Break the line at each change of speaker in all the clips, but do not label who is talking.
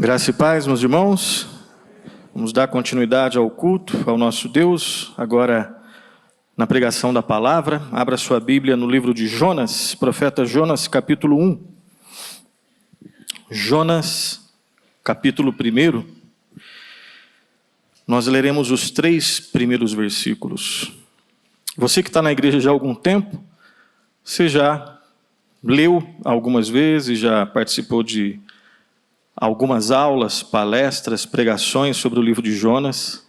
Graça e paz, meus irmãos. Vamos dar continuidade ao culto, ao nosso Deus, agora na pregação da palavra. Abra sua Bíblia no livro de Jonas, profeta Jonas, capítulo 1. Jonas, capítulo 1. Nós leremos os 3 primeiros versículos. Você que está na igreja já há algum tempo, você já leu algumas vezes, já participou de algumas aulas, palestras, pregações sobre o livro de Jonas.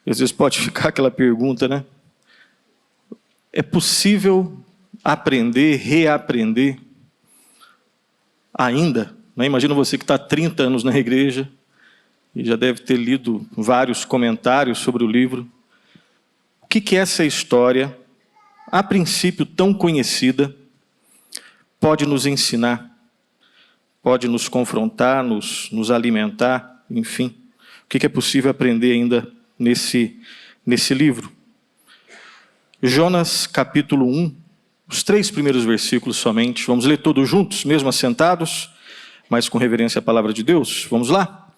E às vezes pode ficar aquela pergunta, né? É possível aprender, reaprender ainda? Né? Imagina você que está há 30 anos na igreja e já deve ter lido vários comentários sobre o livro. O que essa história, a princípio tão conhecida, pode nos ensinar? Pode nos confrontar, nos alimentar, enfim. O que é possível aprender ainda nesse livro? Jonas, capítulo 1, os 3 primeiros versículos somente. Vamos ler todos juntos, mesmo assentados, mas com reverência à palavra de Deus. Vamos lá?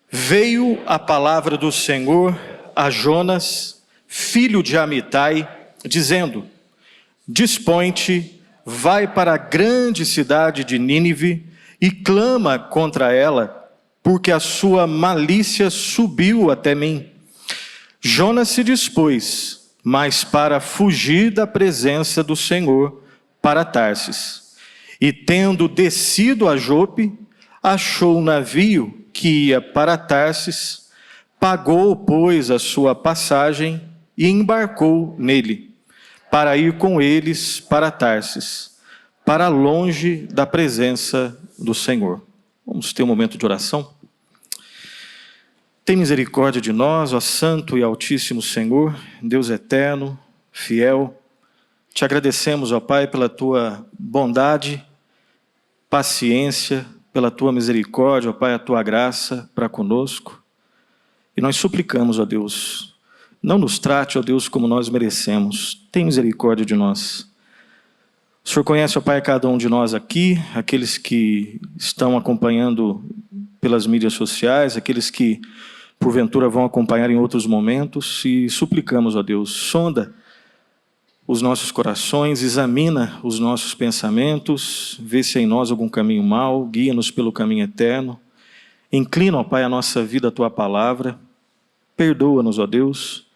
Veio a palavra do Senhor a Jonas, filho de Amitai, dizendo: Dispõe-te, vai para a grande cidade de Nínive e clama contra ela, porque a sua malícia subiu até mim. Jonas se dispôs, mas para fugir da presença do Senhor, para Tarsis. E tendo descido a Jope, achou um navio que ia para Tarsis, pagou, pois, a sua passagem e embarcou nele, para ir com eles para Tarsis, para longe da presença do Senhor. Vamos ter um momento de oração. Tem misericórdia de nós, ó Santo e Altíssimo Senhor, Deus eterno, fiel. Te agradecemos, ó Pai, pela Tua bondade, paciência, pela Tua misericórdia, ó Pai, a Tua graça para conosco. E nós suplicamos, ó Deus, não nos trate, ó Deus, como nós merecemos. Tem misericórdia de nós. O Senhor conhece, ó Pai, cada um de nós aqui, aqueles que estão acompanhando pelas mídias sociais, aqueles que, porventura, vão acompanhar em outros momentos, e suplicamos, ó Deus, sonda os nossos corações, examina os nossos pensamentos, vê se há em nós algum caminho mau, guia-nos pelo caminho eterno, inclina, ó Pai, a nossa vida à Tua palavra, perdoa-nos, ó Deus,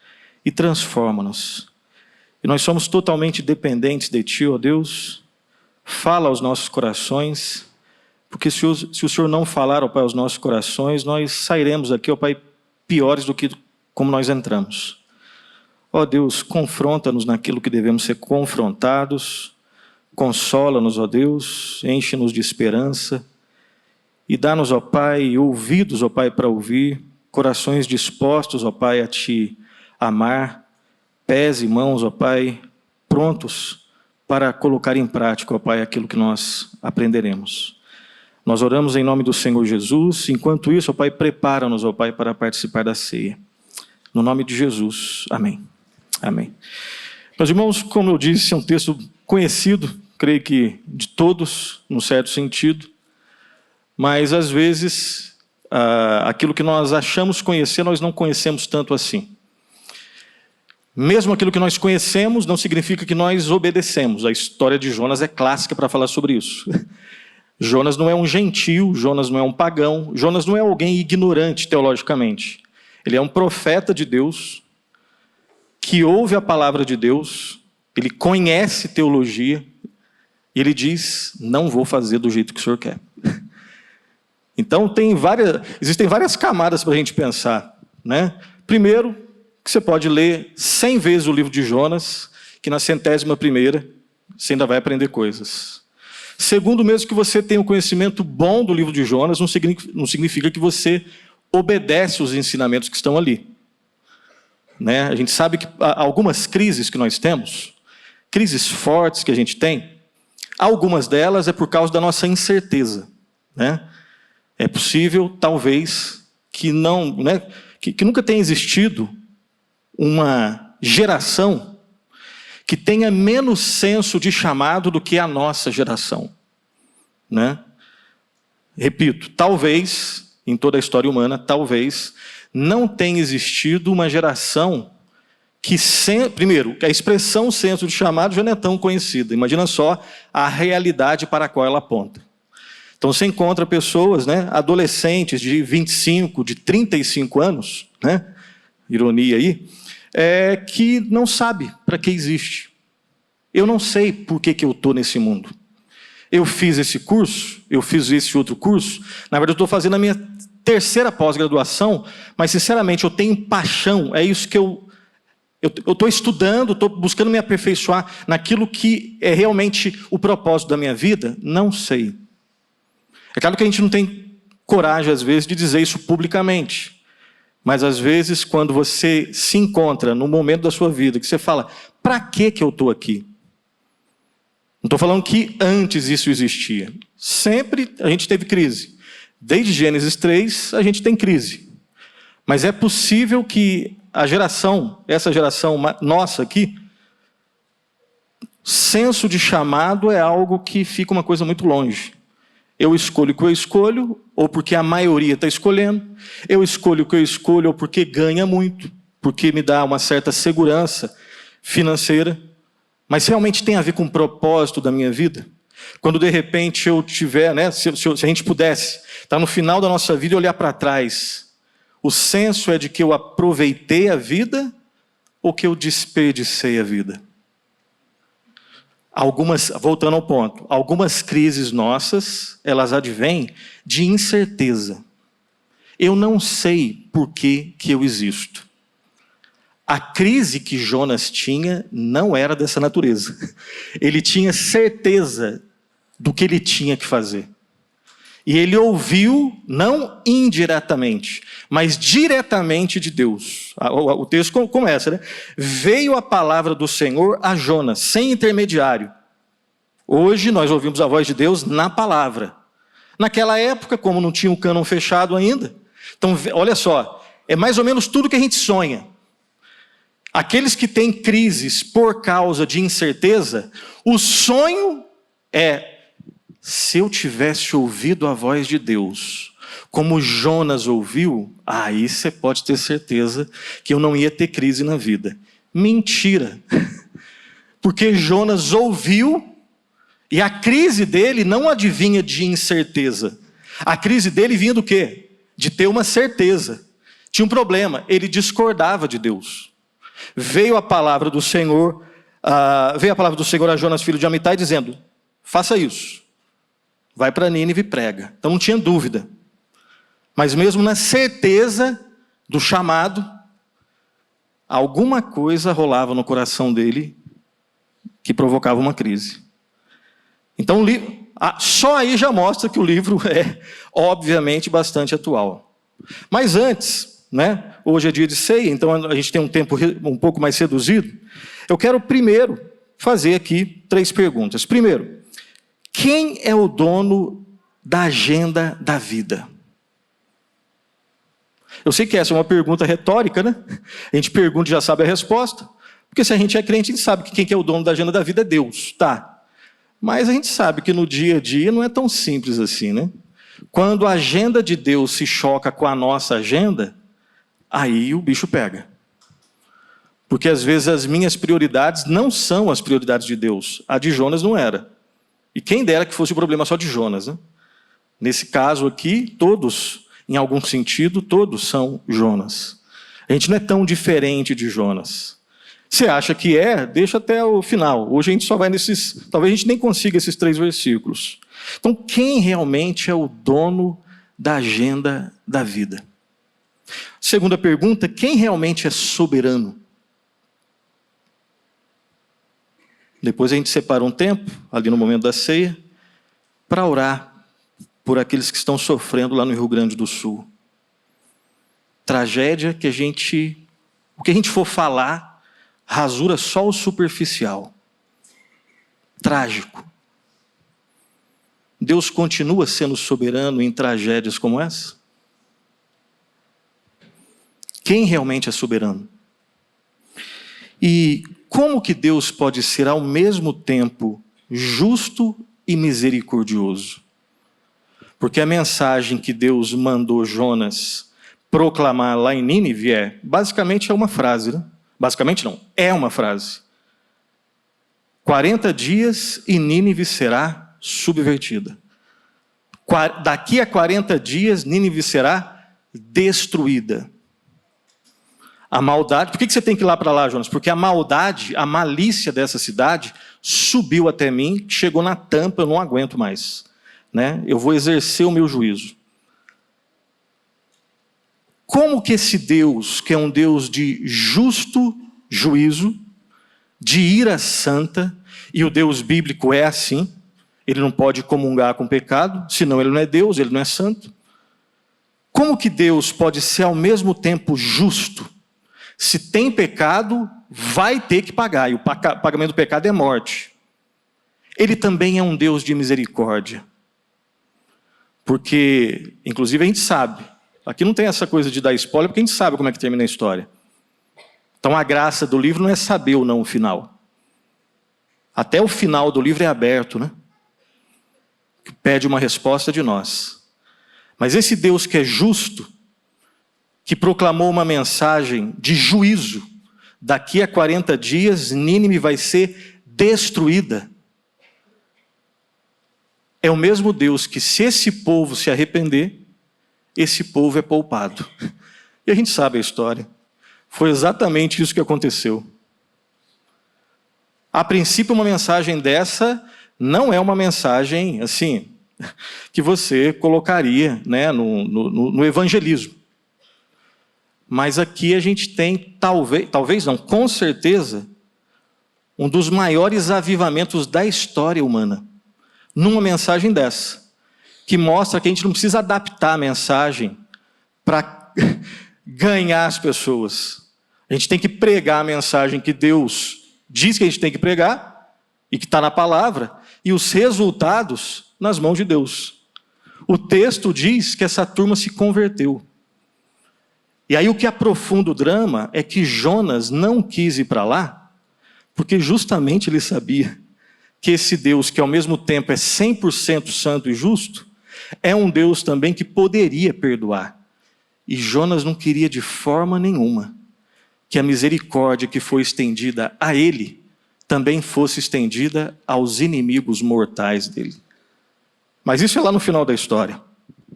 e transforma-nos. E nós somos totalmente dependentes de Ti, ó Deus. Fala aos nossos corações, porque se o Senhor não falar, ó Pai, aos nossos corações, nós sairemos aqui, ó Pai, piores do que como nós entramos. Ó Deus, confronta-nos naquilo que devemos ser confrontados, consola-nos, ó Deus, enche-nos de esperança e dá-nos, ó Pai, ouvidos, ó Pai, para ouvir, corações dispostos, ó Pai, a Te amar, pés e mãos, ó Pai, prontos para colocar em prática, ó Pai, aquilo que nós aprenderemos. Nós oramos em nome do Senhor Jesus. Enquanto isso, ó Pai, prepara-nos, ó Pai, para participar da ceia. No nome de Jesus. Amém. Amém. Meus irmãos, como eu disse, é um texto conhecido, creio que de todos, num certo sentido, mas às vezes, aquilo que nós achamos conhecer, nós não conhecemos tanto assim. Mesmo aquilo que nós conhecemos não significa que nós obedecemos. A história de Jonas é clássica para falar sobre isso. Jonas não é um gentio, Jonas não é um pagão, Jonas não é alguém ignorante teologicamente. Ele é um profeta de Deus, que ouve a palavra de Deus, ele conhece teologia, e ele diz: não vou fazer do jeito que o Senhor quer. Então existem várias camadas para a gente pensar, né? Primeiro, que você pode ler 100 vezes o livro de Jonas, que na 100ª você ainda vai aprender coisas. Segundo, mesmo que você tenha um conhecimento bom do livro de Jonas, não significa que você obedece os ensinamentos que estão ali. Né? A gente sabe que algumas crises que nós temos, crises fortes que a gente tem, algumas delas é por causa da nossa incerteza. Né? É possível, talvez, que nunca tenha existido uma geração que tenha menos senso de chamado do que a nossa geração. Né? Repito, talvez, em toda a história humana, talvez, não tenha existido uma geração que, primeiro, a expressão senso de chamado já não é tão conhecida. Imagina só a realidade para a qual ela aponta. Então você encontra pessoas, né, adolescentes de 25, de 35 anos, né, ironia aí, que não sabe para que existe. Eu não sei por que eu estou nesse mundo. Eu fiz esse curso, eu fiz esse outro curso, na verdade eu estou fazendo a minha terceira pós-graduação, mas sinceramente eu tenho paixão, é isso que eu estou estudando, estou buscando me aperfeiçoar naquilo que é realmente o propósito da minha vida? Não sei. É claro que a gente não tem coragem, às vezes, de dizer isso publicamente. Mas, às vezes, quando você se encontra no momento da sua vida, que você fala, para que eu estou aqui? Não estou falando que antes isso existia. Sempre a gente teve crise. Desde Gênesis 3, a gente tem crise. Mas é possível que essa geração nossa aqui, senso de chamado é algo que fica uma coisa muito longe. Eu escolho o que eu escolho, ou porque a maioria está escolhendo. Eu escolho o que eu escolho, ou porque ganha muito, porque me dá uma certa segurança financeira. Mas realmente tem a ver com o propósito da minha vida? Quando de repente eu tiver, né, se a gente pudesse estar no final da nossa vida e olhar para trás, o senso é de que eu aproveitei a vida ou que eu desperdicei a vida? Voltando ao ponto, algumas crises nossas, elas advêm de incerteza. Eu não sei por que eu existo. A crise que Jonas tinha não era dessa natureza. Ele tinha certeza do que ele tinha que fazer. E ele ouviu, não indiretamente, mas diretamente de Deus. O texto começa, né? Veio a palavra do Senhor a Jonas, sem intermediário. Hoje nós ouvimos a voz de Deus na palavra. Naquela época, como não tinha o cânon fechado ainda, então olha só, é mais ou menos tudo que a gente sonha. Aqueles que têm crises por causa de incerteza, o sonho é: se eu tivesse ouvido a voz de Deus, como Jonas ouviu, aí você pode ter certeza que eu não ia ter crise na vida. Mentira! Porque Jonas ouviu, e a crise dele não adivinha de incerteza. A crise dele vinha do quê? De ter uma certeza. Tinha um problema, ele discordava de Deus. Veio a palavra do Senhor a Jonas, filho de Amitai, dizendo: faça isso. Vai para Nínive e prega. Então não tinha dúvida. Mas mesmo na certeza do chamado, alguma coisa rolava no coração dele que provocava uma crise. Então só aí já mostra que o livro é, obviamente, bastante atual. Mas antes, né, hoje é dia de ceia, então a gente tem um tempo um pouco mais reduzido. Eu quero primeiro fazer aqui 3 perguntas. Primeiro, quem é o dono da agenda da vida? Eu sei que essa é uma pergunta retórica, né? A gente pergunta e já sabe a resposta. Porque se a gente é crente, a gente sabe que quem é o dono da agenda da vida é Deus. Tá. Mas a gente sabe que no dia a dia não é tão simples assim, né? Quando a agenda de Deus se choca com a nossa agenda, aí o bicho pega. Porque às vezes as minhas prioridades não são as prioridades de Deus. A de Jonas não era. E quem dera que fosse o problema só de Jonas, né? Nesse caso aqui, todos, em algum sentido, todos são Jonas. A gente não é tão diferente de Jonas. Você acha que é? Deixa até o final. Hoje a gente só vai nesses... Talvez a gente nem consiga esses 3 versículos. Então, quem realmente é o dono da agenda da vida? Segunda pergunta, quem realmente é soberano? Depois a gente separa um tempo, ali no momento da ceia, para orar por aqueles que estão sofrendo lá no Rio Grande do Sul. Tragédia que o que a gente for falar, rasura só o superficial. Trágico. Deus continua sendo soberano em tragédias como essa? Quem realmente é soberano? E como que Deus pode ser ao mesmo tempo justo e misericordioso? Porque a mensagem que Deus mandou Jonas proclamar lá em Nínive basicamente é uma frase, né? Basicamente não, é uma frase. 40 dias e Nínive será subvertida. Daqui a 40 dias, Nínive será destruída. A maldade, por que você tem que ir lá para lá, Jonas? Porque a maldade, a malícia dessa cidade subiu até mim, chegou na tampa, eu não aguento mais. Né? Eu vou exercer o meu juízo. Como que esse Deus, que é um Deus de justo juízo, de ira santa, e o Deus bíblico é assim, ele não pode comungar com o pecado, senão ele não é Deus, ele não é santo. Como que Deus pode ser ao mesmo tempo justo? Se tem pecado, vai ter que pagar, e o pagamento do pecado é morte. Ele também é um Deus de misericórdia. Porque, inclusive, a gente sabe, aqui não tem essa coisa de dar spoiler, porque a gente sabe como é que termina a história. Então a graça do livro não é saber ou não o final. Até o final do livro é aberto, né? Que pede uma resposta de nós. Mas esse Deus que é justo, que proclamou uma mensagem de juízo, daqui a 40 dias, Nínive vai ser destruída. É o mesmo Deus que, se esse povo se arrepender, esse povo é poupado. E a gente sabe a história. Foi exatamente isso que aconteceu. A princípio, uma mensagem dessa não é uma mensagem assim que você colocaria, né, no evangelismo. Mas aqui a gente tem, talvez não, com certeza, um dos maiores avivamentos da história humana. Numa mensagem dessa, que mostra que a gente não precisa adaptar a mensagem para ganhar as pessoas. A gente tem que pregar a mensagem que Deus diz que a gente tem que pregar, e que está na palavra, e os resultados nas mãos de Deus. O texto diz que essa turma se converteu. E aí o que aprofunda o drama é que Jonas não quis ir para lá, porque justamente ele sabia que esse Deus, que ao mesmo tempo é 100% santo e justo, é um Deus também que poderia perdoar. E Jonas não queria de forma nenhuma que a misericórdia que foi estendida a ele também fosse estendida aos inimigos mortais dele. Mas isso é lá no final da história.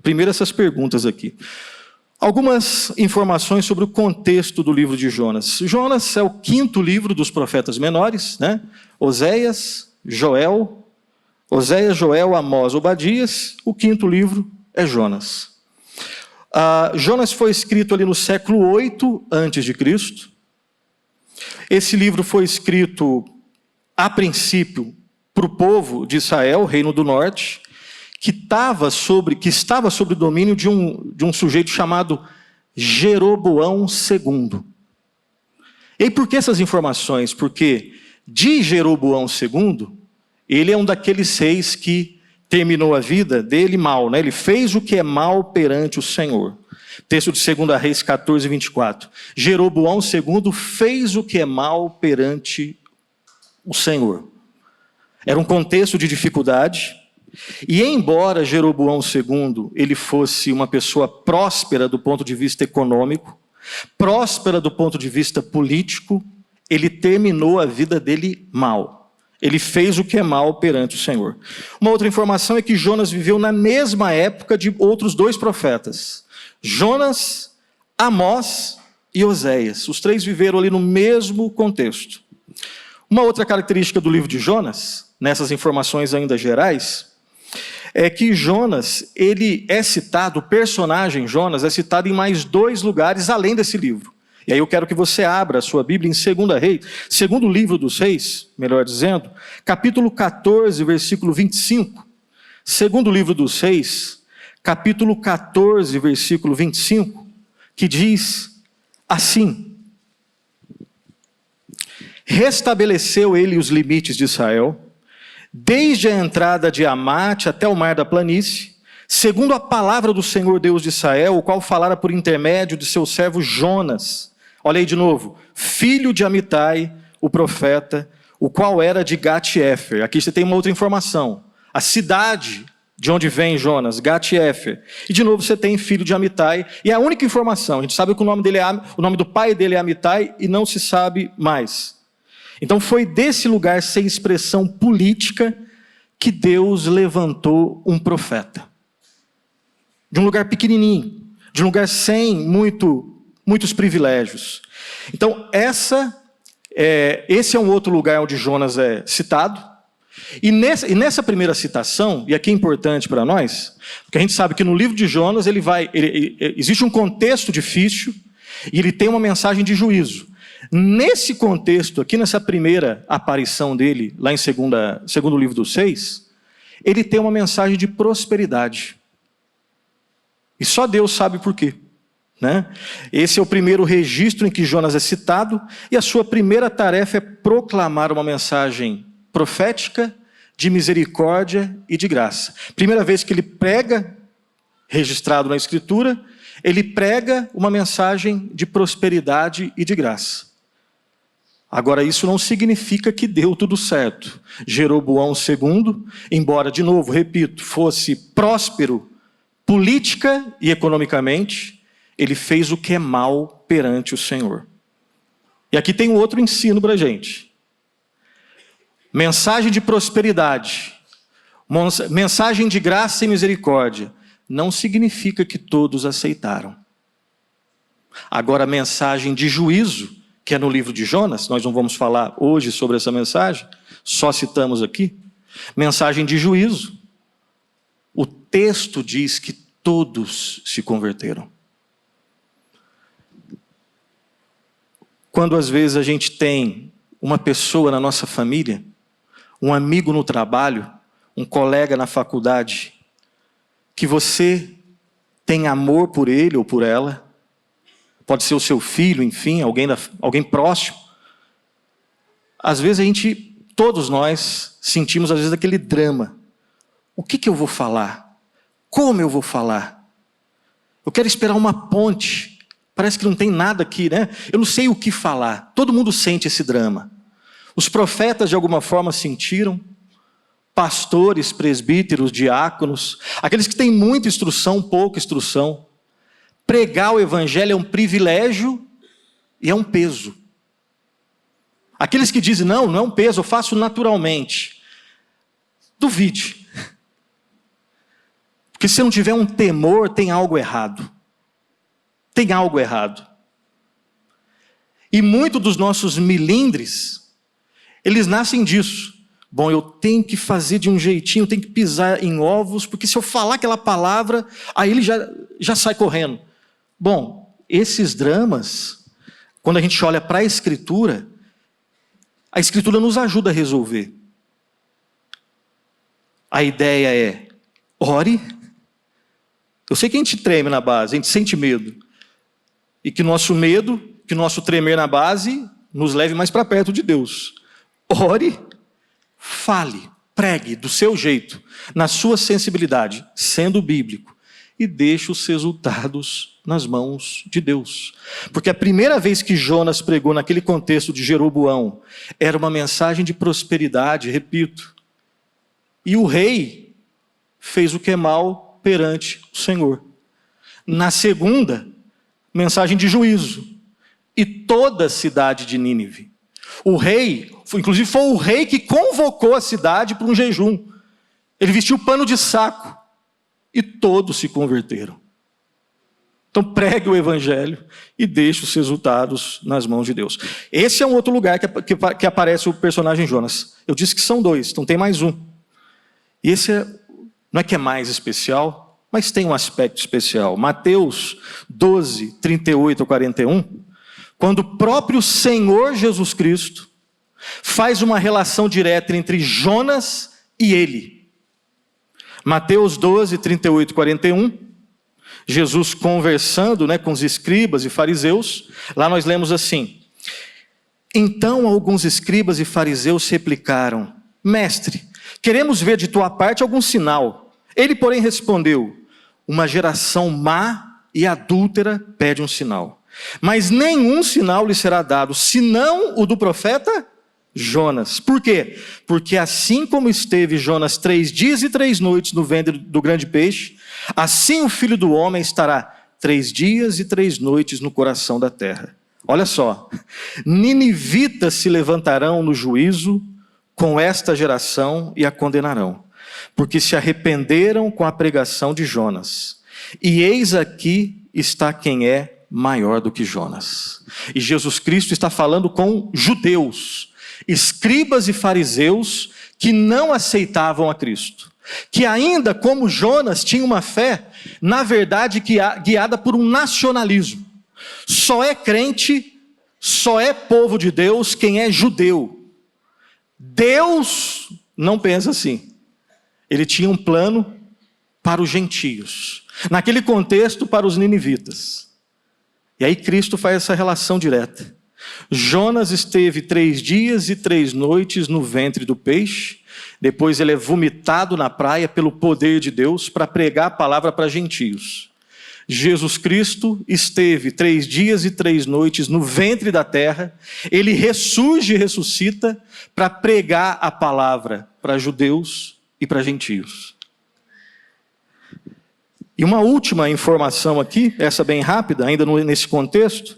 Primeiro essas perguntas aqui. Algumas informações sobre o contexto do livro de Jonas. Jonas é o 5º livro dos profetas menores, né? Oséias, Joel, Amós, Obadias. O 5º livro é Jonas. Jonas foi escrito ali no século 8 a.C. Esse livro foi escrito, a princípio, para o povo de Israel, Reino do Norte, que estava sob o domínio de um sujeito chamado Jeroboão II. E por que essas informações? Porque de Jeroboão II, ele é um daqueles reis que terminou a vida dele mal, né? Ele fez o que é mal perante o Senhor. Texto de 2 Reis 14, 24. Jeroboão II fez o que é mal perante o Senhor. Era um contexto de dificuldade. E embora Jeroboão II ele fosse uma pessoa próspera do ponto de vista econômico, próspera do ponto de vista político, ele terminou a vida dele mal. Ele fez o que é mal perante o Senhor. Uma outra informação é que Jonas viveu na mesma época de outros 2 profetas. Jonas, Amós e Oséias. Os 3 viveram ali no mesmo contexto. Uma outra característica do livro de Jonas, nessas informações ainda gerais, é que Jonas, ele é citado, o personagem Jonas é citado em mais 2 lugares além desse livro. E aí eu quero que você abra a sua Bíblia em 2 Reis, segundo livro dos Reis, melhor dizendo, capítulo 14, versículo 25. Segundo livro dos Reis, capítulo 14, versículo 25, que diz assim: restabeleceu ele os limites de Israel, desde a entrada de Amate até o mar da planície, segundo a palavra do Senhor Deus de Israel, o qual falara por intermédio de seu servo Jonas. Olha aí de novo, filho de Amitai, o profeta, o qual era de Gat-Hefer. Aqui você tem uma outra informação. A cidade De onde vem Jonas? Gat-Hefer. E de novo você tem filho de Amitai. E é a única informação. A gente sabe que o nome do pai dele é Amitai e não se sabe mais. Então foi desse lugar sem expressão política que Deus levantou um profeta. De um lugar pequenininho. De um lugar sem muitos privilégios. Então esse é um outro lugar onde Jonas é citado. E nessa primeira citação, e aqui é importante para nós, porque a gente sabe que no livro de Jonas existe um contexto difícil e ele tem uma mensagem de juízo. Nesse contexto, aqui nessa primeira aparição dele, lá em segundo livro dos 6, ele tem uma mensagem de prosperidade. E só Deus sabe por quê. Né? Esse é o primeiro registro em que Jonas é citado, e a sua primeira tarefa é proclamar uma mensagem profética, de misericórdia e de graça. Primeira vez que ele prega, registrado na Escritura, ele prega uma mensagem de prosperidade e de graça. Agora, isso não significa que deu tudo certo. Jeroboão II, embora, de novo, repito, fosse próspero política e economicamente, ele fez o que é mal perante o Senhor. E aqui tem um outro ensino para a gente. Mensagem de prosperidade, mensagem de graça e misericórdia, não significa que todos aceitaram. Agora, a mensagem de juízo, que é no livro de Jonas, nós não vamos falar hoje sobre essa mensagem, só citamos aqui. Mensagem de juízo. O texto diz que todos se converteram. Quando às vezes a gente tem uma pessoa na nossa família, um amigo no trabalho, um colega na faculdade, que você tem amor por ele ou por ela, pode ser o seu filho, enfim, alguém próximo. Às vezes todos nós sentimos às vezes aquele drama. O que eu vou falar? Como eu vou falar? Eu quero esperar uma ponte. Parece que não tem nada aqui, né? Eu não sei o que falar. Todo mundo sente esse drama. Os profetas de alguma forma sentiram. Pastores, presbíteros, diáconos, aqueles que têm muita instrução, pouca instrução. Pregar o evangelho é um privilégio e é um peso. Aqueles que dizem, não é um peso, eu faço naturalmente. Duvide. Porque se não tiver um temor, tem algo errado. Tem algo errado. E muitos dos nossos milindres, eles nascem disso. Bom, eu tenho que fazer de um jeitinho, tenho que pisar em ovos, porque se eu falar aquela palavra, aí ele já sai correndo. Bom, esses dramas, quando a gente olha para a Escritura nos ajuda a resolver. A ideia é, ore. Eu sei que a gente treme na base, a gente sente medo. E que nosso medo, que nosso tremer na base, nos leve mais para perto de Deus. Ore, fale, pregue do seu jeito, na sua sensibilidade, sendo bíblico, e deixe os resultados nas mãos de Deus. Porque a primeira vez que Jonas pregou naquele contexto de Jeroboão, era uma mensagem de prosperidade, repito. E o rei fez o que é mal perante o Senhor. Na segunda, mensagem de juízo. E toda a cidade de Nínive. O rei, inclusive foi o rei que convocou a cidade para um jejum. Ele vestiu pano de saco. E todos se converteram. Então pregue o evangelho e deixe os resultados nas mãos de Deus. Esse é um outro lugar que aparece o personagem Jonas. Eu disse que são dois, então tem mais um. E esse não é que é mais especial, mas tem um aspecto especial. Mateus 12, 38 a 41, quando o próprio Senhor Jesus Cristo faz uma relação direta entre Jonas e ele. Mateus 12, 38 e 41, Jesus conversando com os escribas e fariseus, lá nós lemos assim: então alguns escribas e fariseus replicaram: mestre, queremos ver de tua parte algum sinal. Ele, porém, respondeu: uma geração má e adúltera pede um sinal, mas nenhum sinal lhe será dado, senão o do profeta Jonas. Por quê? Porque assim como esteve Jonas 3 dias e 3 noites no ventre do grande peixe, assim o Filho do Homem estará 3 dias e 3 noites no coração da terra. Olha só, ninivitas se levantarão no juízo com esta geração e a condenarão, porque se arrependeram com a pregação de Jonas. E eis aqui está quem é maior do que Jonas. E Jesus Cristo está falando com judeus, escribas e fariseus que não aceitavam a Cristo, que ainda como Jonas tinham uma fé, na verdade, guiada por um nacionalismo. Só é crente, só é povo de Deus quem é judeu. Deus não pensa assim. Ele tinha um plano para os gentios, naquele contexto para os ninivitas. E aí Cristo faz essa relação direta. Jonas esteve 3 dias e 3 noites no ventre do peixe, depois ele é vomitado na praia pelo poder de Deus para pregar a palavra para gentios. Jesus Cristo esteve 3 dias e 3 noites no ventre da terra, ele ressurge e ressuscita para pregar a palavra para judeus e para gentios. E uma última informação aqui, essa bem rápida, ainda nesse contexto.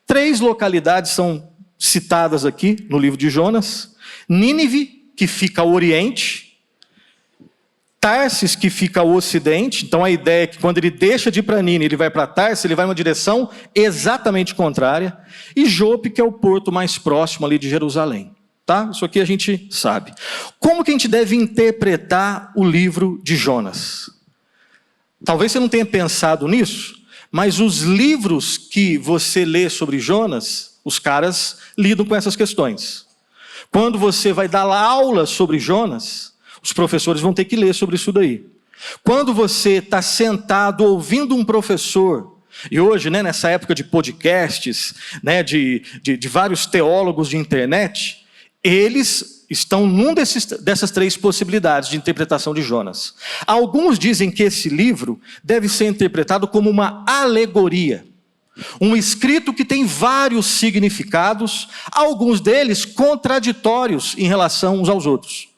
3 localidades são citadas aqui no livro de Jonas. Nínive, que fica ao oriente. Tarsis, que fica ao ocidente. Então a ideia é que quando ele deixa de ir para Nínive, ele vai para Tarsis, ele vai em uma direção exatamente contrária. E Jope, que é o porto mais próximo ali de Jerusalém. Tá? Isso aqui a gente sabe. Como que a gente deve interpretar o livro de Jonas? Talvez você não tenha pensado nisso, mas os livros que você lê sobre Jonas, os caras lidam com essas questões. Quando você vai dar aula sobre Jonas, os professores vão ter que ler sobre isso daí. Quando você está sentado ouvindo um professor, e hoje, né, nessa época de podcasts, né, de vários teólogos de internet, eles estão dessas 3 possibilidades de interpretação de Jonas. Alguns dizem que esse livro deve ser interpretado como uma alegoria. Um escrito que tem vários significados, alguns deles contraditórios em relação uns aos outros.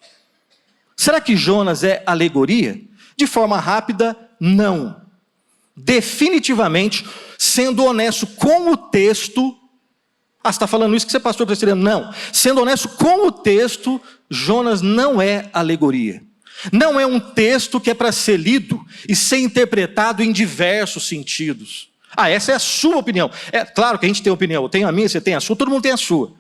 Será que Jonas é alegoria? De forma rápida, não. Definitivamente, sendo honesto com o texto. Ah, você está falando isso que você é pastor presbiteriano? Não. Sendo honesto com o texto, Jonas não é alegoria. Não é um texto que é para ser lido e ser interpretado em diversos sentidos. Ah, essa é a sua opinião. É claro que a gente tem opinião. Eu tenho a minha, você tem a sua, todo mundo tem a sua.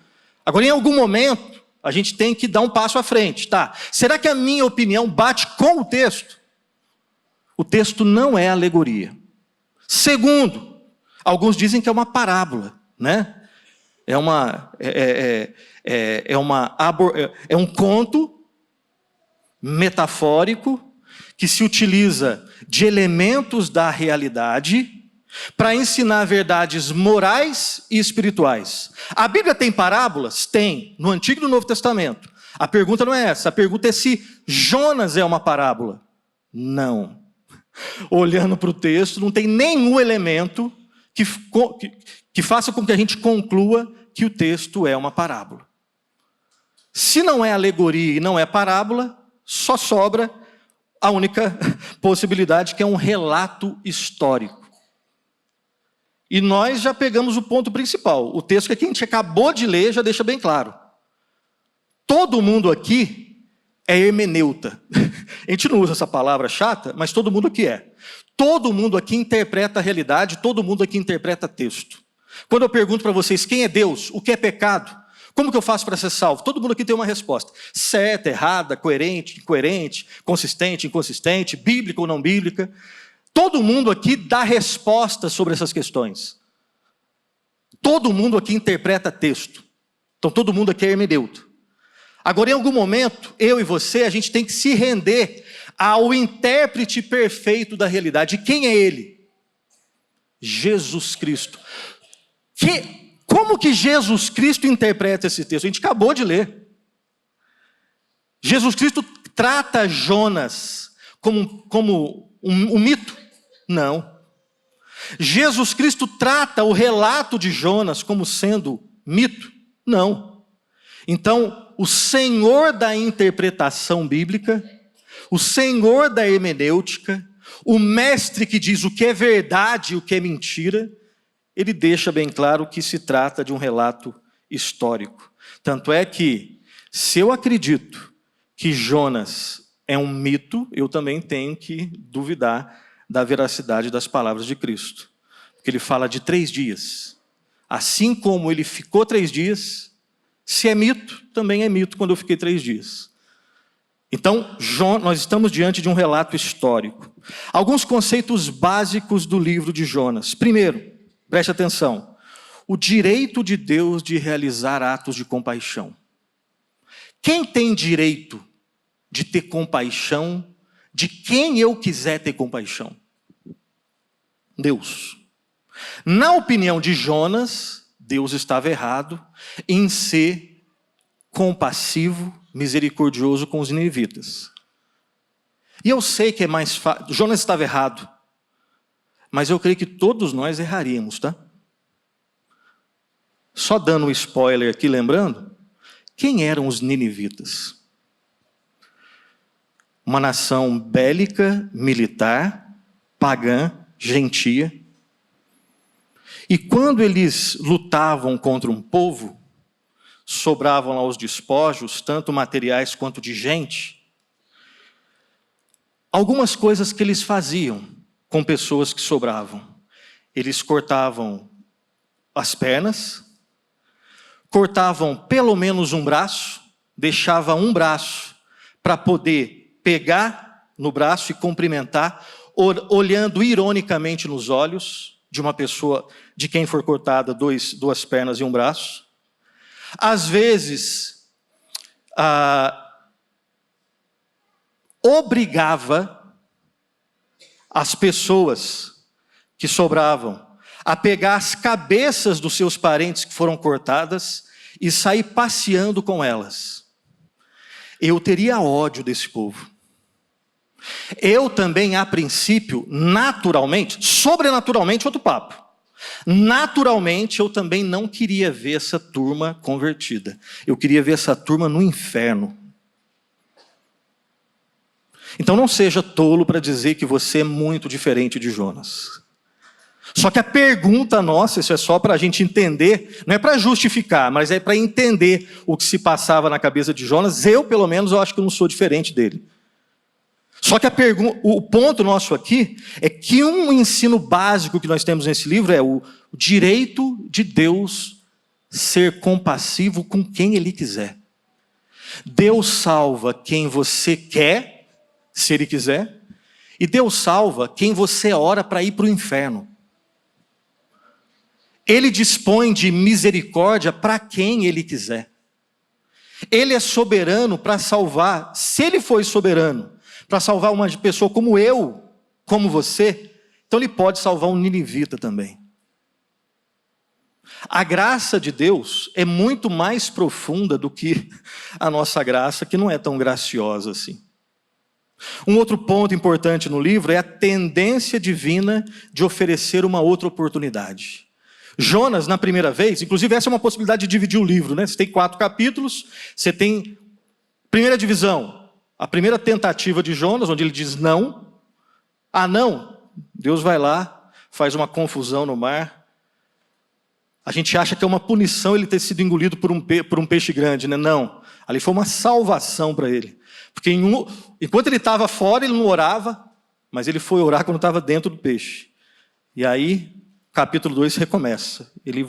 Agora, em algum momento, a gente tem que dar um passo à frente. Tá? Será que a minha opinião bate com o texto? O texto não é alegoria. Segundo, alguns dizem que é uma parábola, né? É um conto metafórico que se utiliza de elementos da realidade para ensinar verdades morais e espirituais. A Bíblia tem parábolas? Tem, no Antigo e no Novo Testamento. A pergunta não é essa, a pergunta é se Jonas é uma parábola. Não. Olhando para o texto, não tem nenhum elemento que faça com que a gente conclua que o texto é uma parábola. Se não é alegoria e não é parábola, só sobra a única possibilidade, que é um relato histórico. E nós já pegamos o ponto principal. O texto que a gente acabou de ler já deixa bem claro. Todo mundo aqui é hermeneuta. A gente não usa essa palavra chata, mas todo mundo aqui é. Todo mundo aqui interpreta a realidade, todo mundo aqui interpreta texto. Quando eu pergunto para vocês quem é Deus, o que é pecado, como que eu faço para ser salvo? Todo mundo aqui tem uma resposta. Certa, errada, coerente, incoerente, consistente, inconsistente, bíblica ou não bíblica. Todo mundo aqui dá respostas sobre essas questões. Todo mundo aqui interpreta texto. Então todo mundo aqui é hermeneuta. Agora, em algum momento, eu e você, a gente tem que se render ao intérprete perfeito da realidade. E quem é ele? Jesus Cristo. Como que Jesus Cristo interpreta esse texto? A gente acabou de ler. Jesus Cristo trata Jonas como um mito? Não. Jesus Cristo trata o relato de Jonas como sendo mito? Não. Então, o senhor da interpretação bíblica, o senhor da hermenêutica, o mestre que diz o que é verdade e o que é mentira, ele deixa bem claro que se trata de um relato histórico. Tanto é que, se eu acredito que Jonas é um mito, eu também tenho que duvidar da veracidade das palavras de Cristo. Porque ele fala de 3 dias. Assim como ele ficou 3 dias, se é mito, também é mito quando eu fiquei 3 dias. Então, nós estamos diante de um relato histórico. Alguns conceitos básicos do livro de Jonas. Primeiro, preste atenção, o direito de Deus de realizar atos de compaixão. Quem tem direito de ter compaixão de quem eu quiser ter compaixão? Deus. Na opinião de Jonas, Deus estava errado em ser compassivo, misericordioso com os ninivitas. E eu sei que é mais fácil, Jonas estava errado, mas eu creio que todos nós erraríamos, tá? Só dando um spoiler aqui, lembrando, quem eram os ninivitas? Uma nação bélica, militar, pagã, gentia. E quando eles lutavam contra um povo, sobravam lá os despojos, tanto materiais quanto de gente. Algumas coisas que eles faziam com pessoas que sobravam. Eles cortavam as pernas, cortavam pelo menos um braço, deixava um braço para poder pegar no braço e cumprimentar, olhando ironicamente nos olhos de uma pessoa de quem for cortada 2 pernas e um braço. Às vezes, obrigava as pessoas que sobravam a pegar as cabeças dos seus parentes que foram cortadas e sair passeando com elas. Eu teria ódio desse povo. Eu também, a princípio, naturalmente, sobrenaturalmente, outro papo. Naturalmente, eu também não queria ver essa turma convertida. Eu queria ver essa turma no inferno. Então não seja tolo para dizer que você é muito diferente de Jonas. Só que a pergunta nossa, isso é só para a gente entender, não é para justificar, mas é para entender o que se passava na cabeça de Jonas. Eu, pelo menos, eu acho que eu não sou diferente dele. Só que o ponto nosso aqui é que um ensino básico que nós temos nesse livro é o direito de Deus ser compassivo com quem Ele quiser. Deus salva quem você quer, se Ele quiser, e Deus salva quem você ora para ir para o inferno. Ele dispõe de misericórdia para quem Ele quiser. Ele é soberano para salvar, se Ele foi soberano, para salvar uma pessoa como eu, como você, então Ele pode salvar um ninivita também. A graça de Deus é muito mais profunda do que a nossa graça, que não é tão graciosa assim. Um outro ponto importante no livro é a tendência divina de oferecer uma outra oportunidade. Jonas, na primeira vez, inclusive essa é uma possibilidade de dividir o livro, né? Você tem 4 capítulos, você tem primeira divisão, a primeira tentativa de Jonas, onde ele diz não. Ah, não, Deus vai lá, faz uma confusão no mar. A gente acha que é uma punição ele ter sido engolido por um peixe grande, né? Não, ali foi uma salvação para ele. Porque enquanto ele estava fora, ele não orava, mas ele foi orar quando estava dentro do peixe. E aí, capítulo 2 recomeça. Ele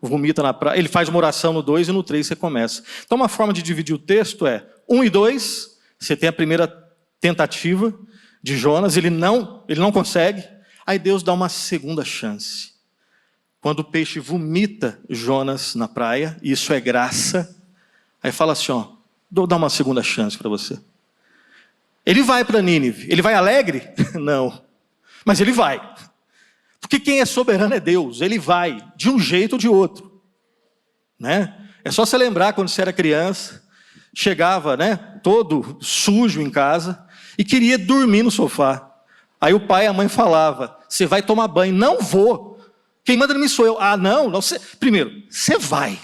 vomita na praia, ele faz uma oração no 2 e no 3 recomeça. Então, uma forma de dividir o texto é 1 e 2, você tem a primeira tentativa de Jonas, ele não consegue, aí Deus dá uma segunda chance. Quando o peixe vomita Jonas na praia, e isso é graça, aí fala assim, ó, vou dar uma segunda chance para você. Ele vai para Nínive, ele vai alegre? Não, mas ele vai. Porque quem é soberano é Deus, Ele vai, de um jeito ou de outro. Né? É só você lembrar quando você era criança, chegava, né, todo sujo em casa e queria dormir no sofá. Aí o pai e a mãe falavam, você vai tomar banho. Não vou, quem manda em mim sou eu. Ah, não, você... Primeiro, você vai.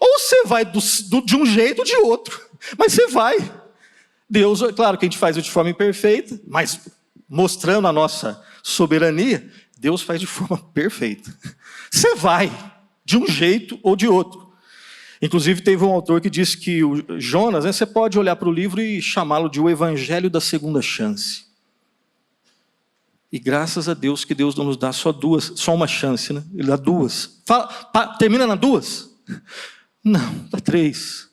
Ou você vai de um jeito ou de outro, mas você vai. Deus, claro que a gente faz de forma imperfeita, mas mostrando a nossa soberania, Deus faz de forma perfeita. Você vai de um jeito ou de outro. Inclusive teve um autor que disse que o Jonas, você pode olhar para o livro e chamá-lo de o Evangelho da Segunda Chance. E graças a Deus que Deus não nos dá só uma chance, né? Ele dá duas. Termina na duas? Não, dá 3.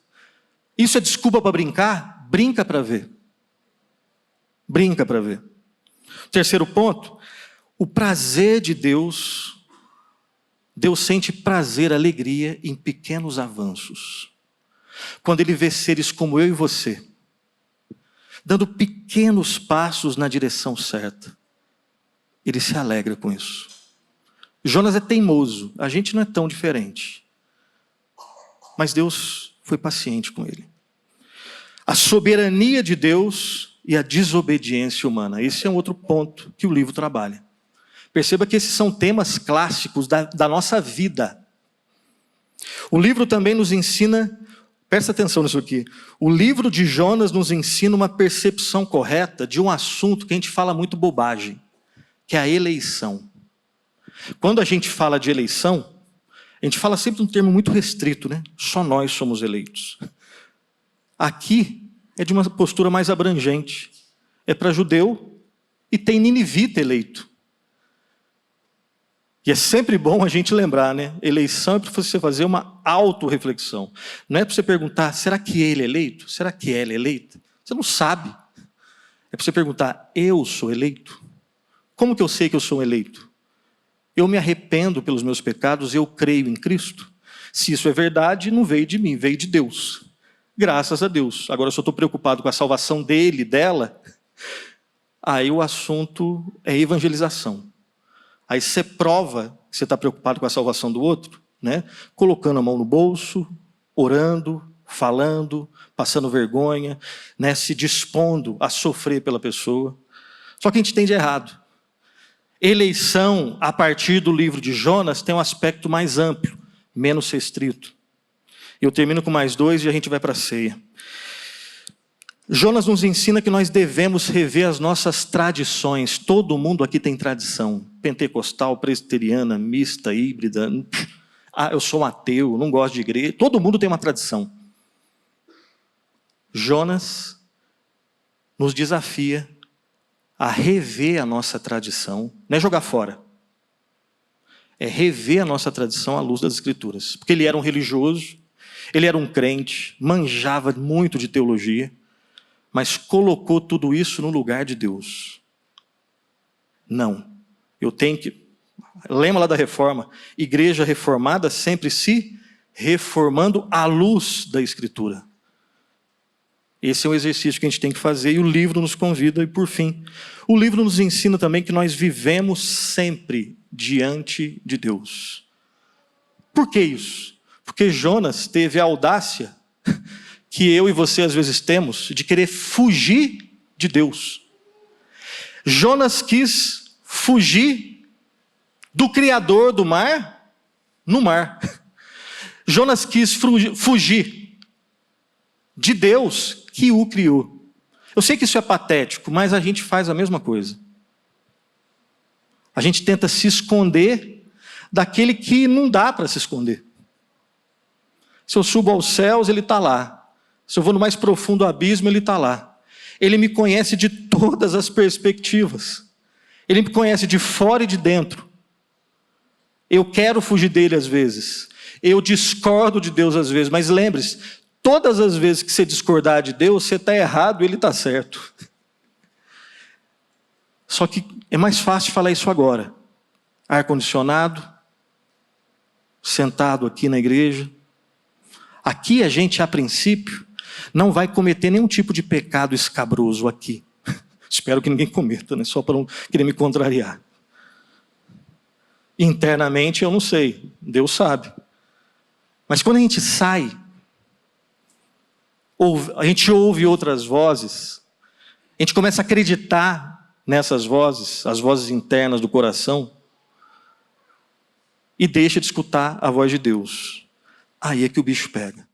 Isso é desculpa para brincar? Brinca para ver. Brinca para ver. Terceiro ponto, o prazer de Deus. Deus sente prazer, alegria em pequenos avanços. Quando Ele vê seres como eu e você, dando pequenos passos na direção certa, Ele se alegra com isso. Jonas é teimoso, a gente não é tão diferente. Mas Deus foi paciente com ele. A soberania de Deus e a desobediência humana. Esse é um outro ponto que o livro trabalha. Perceba que esses são temas clássicos da nossa vida. O livro também nos ensina, presta atenção nisso aqui, o livro de Jonas nos ensina uma percepção correta de um assunto que a gente fala muito bobagem, que é a eleição. Quando a gente fala de eleição, a gente fala sempre um termo muito restrito, né? Só nós somos eleitos. Aqui é de uma postura mais abrangente. É para judeu e tem ninivita eleito. E é sempre bom a gente lembrar, né? Eleição é para você fazer uma autorreflexão. Não é para você perguntar, será que ele é eleito? Será que ela é eleita? Você não sabe. É para você perguntar, eu sou eleito? Como que eu sei que eu sou um eleito? Eu me arrependo pelos meus pecados, eu creio em Cristo? Se isso é verdade, não veio de mim, veio de Deus. Graças a Deus. Agora, se eu estou preocupado com a salvação dele, dela, aí o assunto é evangelização. Aí você prova que você está preocupado com a salvação do outro, né? Colocando a mão no bolso, orando, falando, passando vergonha, né? Se dispondo a sofrer pela pessoa. Só que a gente entende errado. Eleição, a partir do livro de Jonas, tem um aspecto mais amplo, menos restrito. Eu termino com mais 2 e a gente vai para a ceia. Jonas nos ensina que nós devemos rever as nossas tradições. Todo mundo aqui tem tradição. Pentecostal, presbiteriana, mista, híbrida. Eu sou ateu, não gosto de igreja. Todo mundo tem uma tradição. Jonas nos desafia a rever a nossa tradição. Não é jogar fora. É rever a nossa tradição à luz das Escrituras. Porque ele era um religioso, ele era um crente, manjava muito de teologia, mas colocou tudo isso no lugar de Deus. Não. Eu tenho que... Lembra lá da reforma? Igreja reformada sempre se reformando à luz da Escritura. Esse é um exercício que a gente tem que fazer e o livro nos convida. E por fim, o livro nos ensina também que nós vivemos sempre diante de Deus. Por que isso? Porque Jonas teve a audácia que eu e você às vezes temos de querer fugir de Deus. Jonas quis fugir do Criador do mar no mar. Jonas quis fugir de Deus que o criou. Eu sei que isso é patético, mas a gente faz a mesma coisa. A gente tenta se esconder daquele que não dá para se esconder. Se eu subo aos céus, ele está lá. Se eu vou no mais profundo abismo, ele está lá. Ele me conhece de todas as perspectivas. Ele me conhece de fora e de dentro. Eu quero fugir dele às vezes. Eu discordo de Deus às vezes, mas lembre-se, todas as vezes que você discordar de Deus, você está errado, ele está certo. Só que é mais fácil falar isso agora. Ar-condicionado, sentado aqui na igreja. Aqui a gente, a princípio, não vai cometer nenhum tipo de pecado escabroso aqui. Espero que ninguém cometa, né? Só para não querer me contrariar. Internamente eu não sei, Deus sabe. Mas quando a gente sai, a gente ouve outras vozes, a gente começa a acreditar nessas vozes, as vozes internas do coração, e deixa de escutar a voz de Deus. Aí é que o bicho pega.